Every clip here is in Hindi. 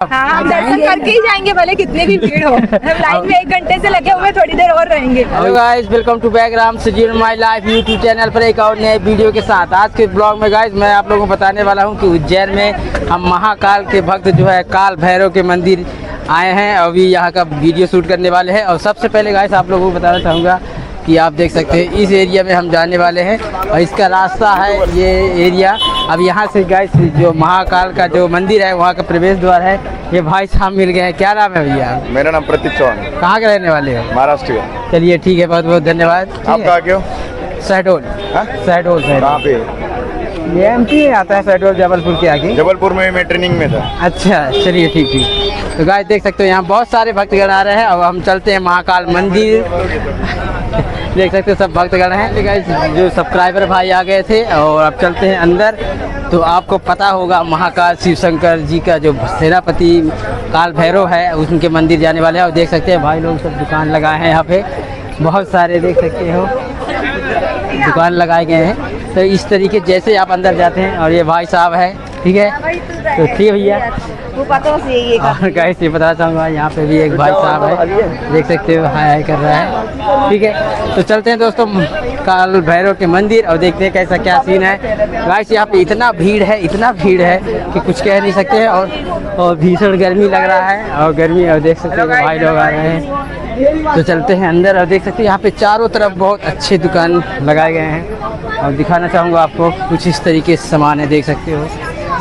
हाँ, हम दर्शन करके ही जाएंगे भले कितनी भी भीड़ हो। हम लाइन में 1 घंटे से लगे हुए, थोड़ी देर और रहेंगे। Hello guys, welcome to back Ram Sajeev my life YouTube channel पर एक और नए वीडियो के साथ। आज के ब्लॉग में गाइस मैं आप लोगों को बताने वाला हूं कि उज्जैन में हम महाकाल के भक्त जो है काल भैरव के मंदिर आए हैं। अभी यहाँ का वीडियो शूट करने वाले हैं। और सबसे पहले गाइस आप लोगों को बताना चाहूँगा कि आप देख सकते हैं इस एरिया में हम जाने वाले हैं और इसका रास्ता है ये एरिया। अब यहाँ से गाइस जो महाकाल का जो मंदिर है वहाँ का प्रवेश द्वार है। ये भाई साहब मिल गए हैं। क्या नाम है भैया? मेरा नाम प्रतीक चौहान। कहाँ के रहने वाले हो? महाराष्ट्र का। चलिए ठीक है, बहुत बहुत धन्यवाद। आप कहाँ के हो? सहडोल। सहडोल कहाँ पे? ये एमपी में आता है सहडोल, जबलपुर के आगे। जबलपुर में मैं ट्रेनिंग में था। अच्छा चलिए ठीक ठीक। तो गाइस देख सकते हो यहाँ बहुत सारे भक्तगण आ रहे हैं। अब हम चलते हैं महाकाल मंदिर। देख सकते हो सब भक्तगण हैं। गाइस जो सब्सक्राइबर भाई आ गए थे और अब चलते हैं अंदर। तो आपको पता होगा महाकाल शिव शंकर जी का जो सेनापति काल भैरव है उनके मंदिर जाने वाले हैं। और देख सकते हैं भाई लोग सब दुकान लगाए हैं यहाँ पे, बहुत सारे देख सकते हो दुकान लगाए गए हैं। तो इस तरीके जैसे आप अंदर जाते हैं और ये भाई साहब है, ठीक है। तो ठीक है भैया। और गाइस ये बताना चाहूँगा यहाँ पे भी एक भाई साहब है, देख सकते हो हाय हाय कर रहा है, ठीक है। तो चलते हैं दोस्तों काल भैरव के मंदिर और देखते हैं कैसा क्या सीन है। गाइस यहाँ पे इतना भीड़ है कि कुछ कह नहीं सकते हैं। और भीषण गर्मी लग रहा है और गर्मी, और देख सकते हो भाई लोग आ रहे हैं। तो चलते हैं अंदर और देख सकते हैं यहाँ पे चारों तरफ बहुत अच्छे दुकान लगाए गए हैं। और दिखाना चाहूँगा आपको कुछ इस तरीके से सामान है, देख सकते हो।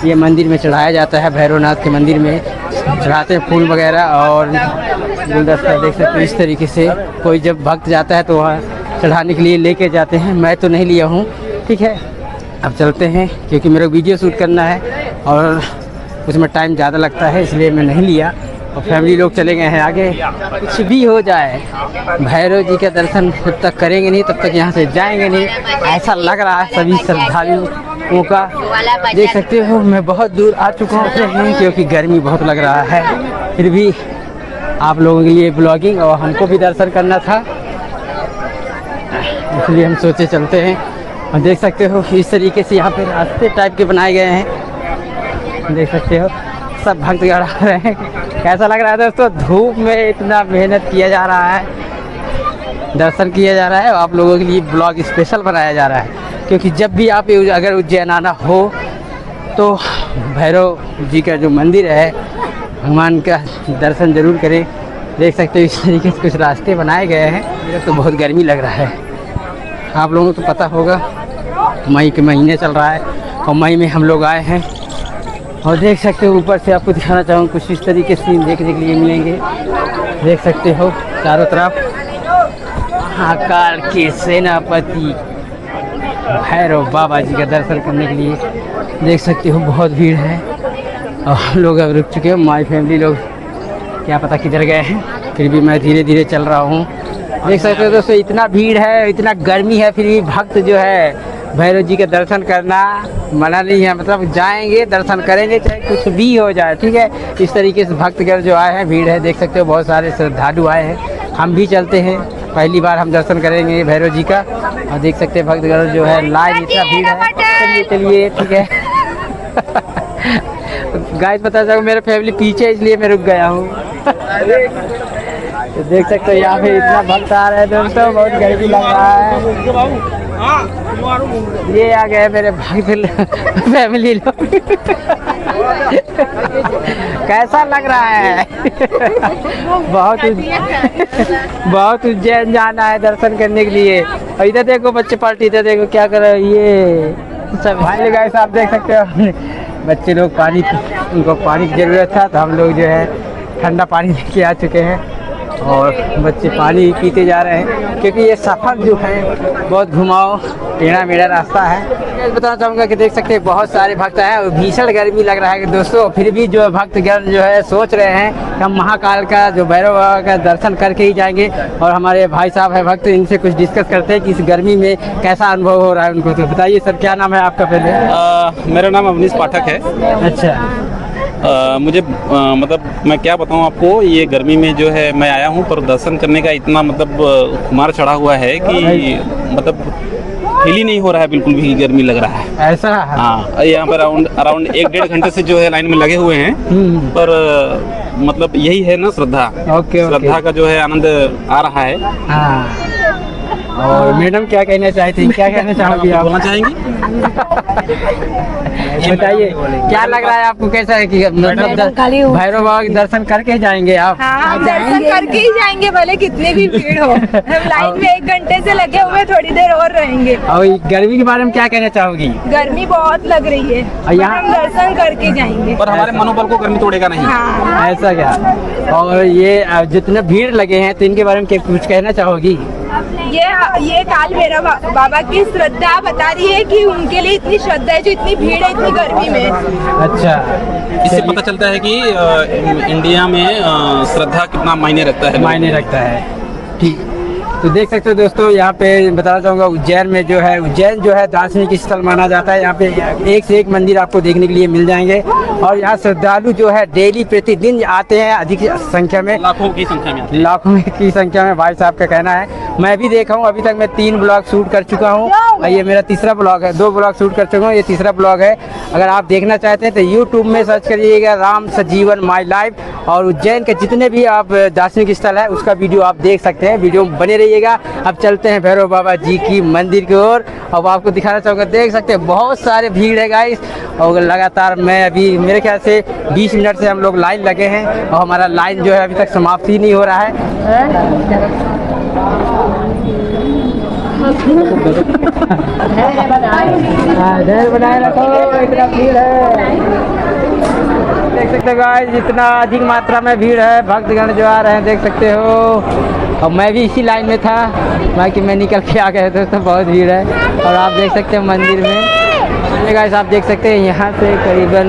ये मंदिर में चढ़ाया जाता है, भैरवनाथ के मंदिर में चढ़ाते हैं फूल वगैरह और गुलदस्ता। देख सकते हो इस तरीके से कोई जब भक्त जाता है तो वहाँ चढ़ाने के लिए लेके जाते हैं। मैं तो नहीं लिया हूँ, ठीक है। अब चलते हैं क्योंकि मेरा वीडियो शूट करना है और उसमें टाइम ज़्यादा लगता है, इसलिए मैं नहीं लिया। और फैमिली लोग चले गए हैं आगे। कुछ भी हो जाए भैरव जी का दर्शन जब तक करेंगे नहीं तब तक यहाँ से जाएंगे नहीं, ऐसा लग रहा है सभी श्रद्धालुओं का। देख सकते हो मैं बहुत दूर आ चुका हूँ क्योंकि गर्मी बहुत लग रहा है। फिर भी आप लोगों के लिए ब्लॉगिंग और हमको भी दर्शन करना था, इसलिए हम सोचे चलते हैं। और देख सकते हो इस तरीके से यहाँ पे रास्ते टाइप के बनाए गए हैं, देख सकते हो सब भक्तगण आ रहे हैं। कैसा लग रहा है दोस्तों? धूप में इतना मेहनत किया जा रहा है, दर्शन किया जा रहा है और आप लोगों के लिए ब्लॉग स्पेशल बनाया जा रहा है। क्योंकि जब भी आप अगर उज्जैन आना हो तो भैरव जी का जो मंदिर है भगवान का दर्शन ज़रूर करें। देख सकते हो इस तरीके से कुछ रास्ते बनाए गए हैं। मेरा तो बहुत गर्मी लग रहा है, आप लोगों को तो पता होगा मई के महीने चल रहा है और मई में हम लोग आए हैं। और देख सकते हो ऊपर से आपको दिखाना चाहूँगा कुछ इस तरीके से सीन देखने के लिए मिलेंगे। देख सकते हो चारों तरफ महाकाल के सेनापति भैरव बाबा जी का दर्शन करने के लिए देख सकते हो बहुत भीड़ है। और लोग अब रुक चुके हैं, माई फैमिली लोग क्या पता किधर गए हैं, फिर भी मैं धीरे धीरे चल रहा हूँ। देख सकते हो दोस्तों इतना भीड़ है, इतना गर्मी है, फिर भी भक्त जो है भैरव जी के दर्शन करना मना नहीं है। मतलब जाएंगे दर्शन करेंगे चाहे कुछ भी हो जाए, ठीक है। इस तरीके से भक्तगण जो आए हैं, भीड़ है, देख सकते हो बहुत सारे श्रद्धालु आए हैं। हम भी चलते हैं, पहली बार हम दर्शन करेंगे भैरव जी का। और देख सकते हैं भक्तगण जो है लाइन इतना भीड़ है। चलिए चलिए ठीक है। गाइस बता सकूँ मेरे फैमिली पीछे इसलिए मैं रुक गया हूँ। तो देख सकते हो यहाँ पे इतना भक्त आ रहे हैं दोस्तों, बहुत गर्मी लग रहा है। ये आ गए मेरे भाई फैमिली लोग। कैसा लग रहा है? बहुत उज्जैन जाना है दर्शन करने के लिए। और इधर देखो बच्चे पार्टी, इधर देखो क्या कर रहे हैं ये सब भाई। गाइस आप देख सकते हो बच्चे लोग पानी, उनको पानी की ज़रूरत था तो हम लोग जो है ठंडा पानी लेके आ चुके हैं और बच्चे पानी पीते जा रहे हैं क्योंकि ये सफ़र जो है बहुत घुमाव टेढ़ा मेढ़ा रास्ता है। बताना चाहूँगा कि देख सकते हैं बहुत सारे भक्त हैं और भीषण गर्मी लग रहा है दोस्तों। फिर भी जो भक्तगण जो है सोच रहे हैं कि हम महाकाल का जो भैरव बाबा का दर्शन करके ही जाएंगे। और हमारे भाई साहब है भक्त, इनसे कुछ डिस्कस करते हैं कि इस गर्मी में कैसा अनुभव हो रहा है उनको। तो बताइए सर क्या नाम है आपका? पहले मेरा नाम अवनीश पाठक है। अच्छा मुझे मतलब मैं क्या बताऊं आपको, ये गर्मी में जो है मैं आया हूं पर दर्शन करने का इतना मतलब खुमार चढ़ा हुआ है कि मतलब फील ही नहीं हो रहा है, बिल्कुल भी गर्मी लग रहा है। ऐसा है। हाँ, यहाँ पर अराउंड 1-1.5 घंटे से जो है लाइन में लगे हुए हैं। पर मतलब यही है ना श्रद्धा। ओके। श्रद्धा का जो है आनंद आ रहा है। हाँ। और मैडम क्या कहना चाहती हैं, क्या कहना चाहोगी आप? बोलना चाहेंगी? बताइए क्या लग रहा है आपको, कैसा है कि मतलब भैरव बाबा के दर्शन करके जाएंगे आप? हाँ, दर्शन करके ही जाएंगे भले कितनी भी भीड़ हो। हम लाइन में 1 घंटे से लगे हुए, थोड़ी देर और रहेंगे। और गर्मी के बारे में क्या कहना चाहोगी? गर्मी बहुत लग रही है, यहाँ हम दर्शन करके जाएंगे। पर हमारे मनोबल को गर्मी तोड़ेगा नहीं। हाँ। ऐसा क्या? और ये जितने भीड़ लगे हैं तो इनके बारे में कुछ कहना चाहोगी? ये काल भैरव बाबा की श्रद्धा बता रही है कि उनके लिए इतनी श्रद्धा है, जो इतनी भीड़ है इतनी गर्मी में। अच्छा, इससे पता चलता है कि इंडिया में श्रद्धा कितना मायने रखता है। मायने रखता है। ठीक, तो देख सकते हो दोस्तों, यहाँ पे बताना चाहूँगा उज्जैन में जो है, उज्जैन जो है दार्शनिक स्थल माना जाता है। यहाँ पे एक से एक मंदिर आपको देखने के लिए मिल जाएंगे और यहाँ श्रद्धालु जो है डेली प्रतिदिन आते हैं, अधिक संख्या में, लाखों की संख्या में आते हैं। लाखों की संख्या में भाई साहब का कहना है। मैं भी देखा हूँ, अभी तक मैं 3 ब्लॉग शूट कर चुका हूँ और ये मेरा तीसरा ब्लॉग है। 2 ब्लॉग शूट कर चुका हूँ, ये तीसरा ब्लॉग है। अगर आप देखना चाहते हैं तो यूट्यूब में सर्च करिएगा राम सजीवन माई लाइफ और उज्जैन के जितने भी आप दार्शनिक स्थल है उसका वीडियो आप देख सकते हैं। वीडियो बने रहिएगा। अब चलते हैं भैरव बाबा जी की मंदिर की ओर। अब आपको दिखाना चाहूँगा, देख सकते हैं बहुत सारे भीड़ है गाइस। और लगातार मैं अभी मेरे ख्याल से 20 मिनट से हम लोग लाइन लगे हैं और हमारा लाइन जो है अभी तक समाप्त ही नहीं हो रहा है। बनाए रखो, इतना भीड़ है, देख सकते हो गाइस, इतना अधिक मात्रा में भीड़ है। भक्तगण जो आ रहे हैं देख सकते हो। और मैं भी इसी लाइन में था, बाकी मैं निकल के आ गया तो बहुत भीड़ है। और आप देख सकते हैं मंदिर में गाइस, आप देख सकते हैं यहाँ से करीबन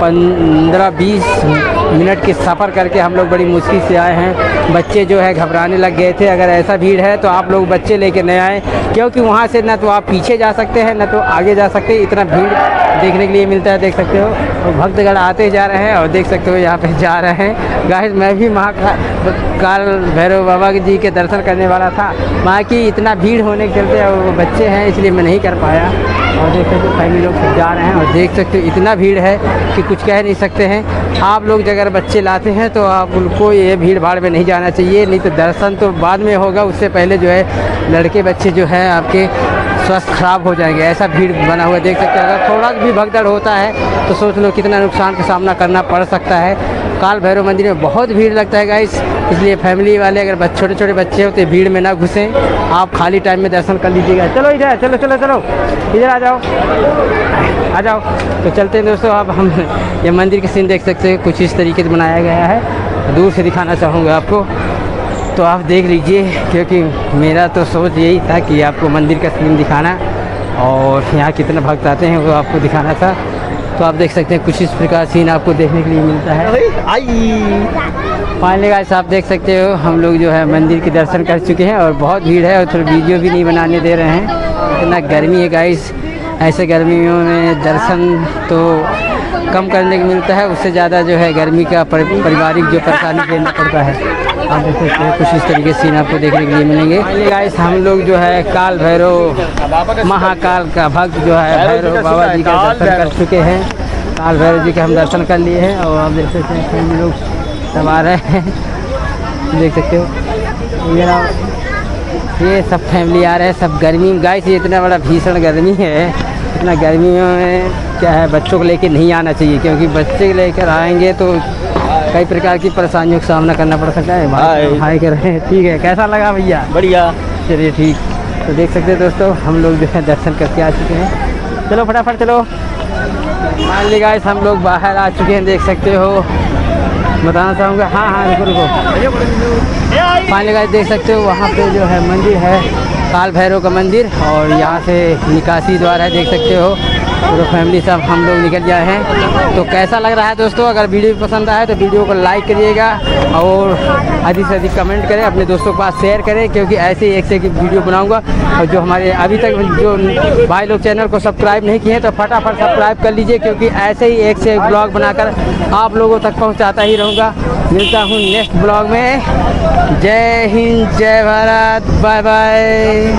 15-20 मिनट के सफ़र करके हम लोग बड़ी मुश्किल से आए हैं। बच्चे जो है घबराने लग गए थे। अगर ऐसा भीड़ है तो आप लोग बच्चे लेके नहीं आए, क्योंकि वहाँ से ना तो आप पीछे जा सकते हैं ना तो आगे जा सकते हैं। इतना भीड़ देखने के लिए मिलता है, देख सकते हो। और भक्तगण आते जा रहे हैं और देख सकते हो यहाँ पे जा रहे हैं गाइस। मैं भी महाकाल भैरव बाबा जी के दर्शन करने वाला था, वहाँ की इतना भीड़ होने के चलते वो बच्चे हैं इसलिए मैं नहीं कर पाया। और देख सकते हो फैमिली लोग सब जा रहे हैं और देख सकते हो इतना भीड़ है कि कुछ कह नहीं सकते हैं। आप लोग अगर बच्चे लाते हैं तो आप उनको ये भीड़ भाड़ में नहीं जाना चाहिए, नहीं तो दर्शन तो बाद में होगा, उससे पहले जो है लड़के बच्चे जो है आपके स्वास्थ्य खराब हो जाएंगे। ऐसा भीड़ बना हुआ देख सकते हैं। अगर थोड़ा भी भगदड़ होता है तो सोच लो कितना नुकसान का सामना करना पड़ सकता है। काल भैरव मंदिर में बहुत भीड़ लगता है गाइस, इसलिए फैमिली वाले अगर छोटे छोटे बच्चे होते भीड़ में ना घुसें, आप खाली टाइम में दर्शन कर लीजिएगा। चलो इधर, चलो चलो चलो इधर आ जाओ, आ जाओ। तो चलते हैं दोस्तों। अब हम ये मंदिर के सीन देख सकते हैं, कुछ इस तरीके से बनाया गया है। दूर से दिखाना चाहूँगा आपको, तो आप देख लीजिए, क्योंकि मेरा तो सोच यही था कि आपको मंदिर का सीन दिखाना और यहाँ कितने भक्त आते हैं वो आपको दिखाना था। तो आप देख सकते हैं कुछ इस प्रकार सीन आपको देखने के लिए मिलता है। फाइनली गाइस आप देख सकते हो, हम लोग जो है मंदिर के दर्शन कर चुके हैं और बहुत भीड़ है और थोड़ा वीडियो भी नहीं बनाने दे रहे हैं, इतना गर्मी है गाइस। ऐसे गर्मियों में दर्शन तो कम करने को मिलता है, उससे ज़्यादा जो है गर्मी का पारिवारिक जो परेशानी झेलना पड़ता है। आप देख सकते हैं कुछ इस तरीके से सीन आपको देखने के लिए मिलेंगे। गाइस हम लोग जो है काल भैरव महाकाल का भक्त जो है भैरव बाबा जी का दर्शन कर चुके हैं। काल भैरव जी के हम दर्शन कर लिए हैं और आप देख सकते हैं हम लोग सब आ रहे हैं, देख सकते हो। ये सब फैमिली आ रहे हैं, सब गर्मी गाइस, ये इतना बड़ा भीषण गर्मी है। इतना गर्मियों में क्या है, बच्चों को लेकर नहीं आना चाहिए, क्योंकि बच्चे लेकर आएंगे तो कई प्रकार की परेशानियों का सामना करना पड़ सकता है। हाय कर रहे हैं, ठीक है। कैसा लगा भैया? बढ़िया, चलिए ठीक। तो देख सकते हैं दोस्तों, हम लोग जो है दर्शन करके आ चुके हैं। चलो फटाफट चलो। मान ली गाइस हम लोग बाहर आ चुके हैं, देख सकते हो। बताना चाहूँगा, हाँ रुको। फाइनली गाइस देख सकते हो वहाँ पे जो है मंदिर है काल भैरव का मंदिर और यहाँ से निकासी द्वार है, देख सकते हो। तो फैमिली सब हम लोग निकल जाए हैं। तो कैसा लग रहा है दोस्तों? अगर वीडियो पसंद आए तो वीडियो को लाइक करिएगा और अधिक से अधिक कमेंट करें, अपने दोस्तों के पास शेयर करें, क्योंकि ऐसे ही एक से एक वीडियो बनाऊंगा। और जो हमारे अभी तक जो भाई लोग चैनल को सब्सक्राइब नहीं किए हैं तो फटाफट सब्सक्राइब कर लीजिए, क्योंकि ऐसे ही एक से एक ब्लॉग बनाकर आप लोगों तक पहुँचाता ही रहूँगा। मिलता हूँ नेक्स्ट ब्लॉग में। जय हिंद, जय भारत, बाय बाय।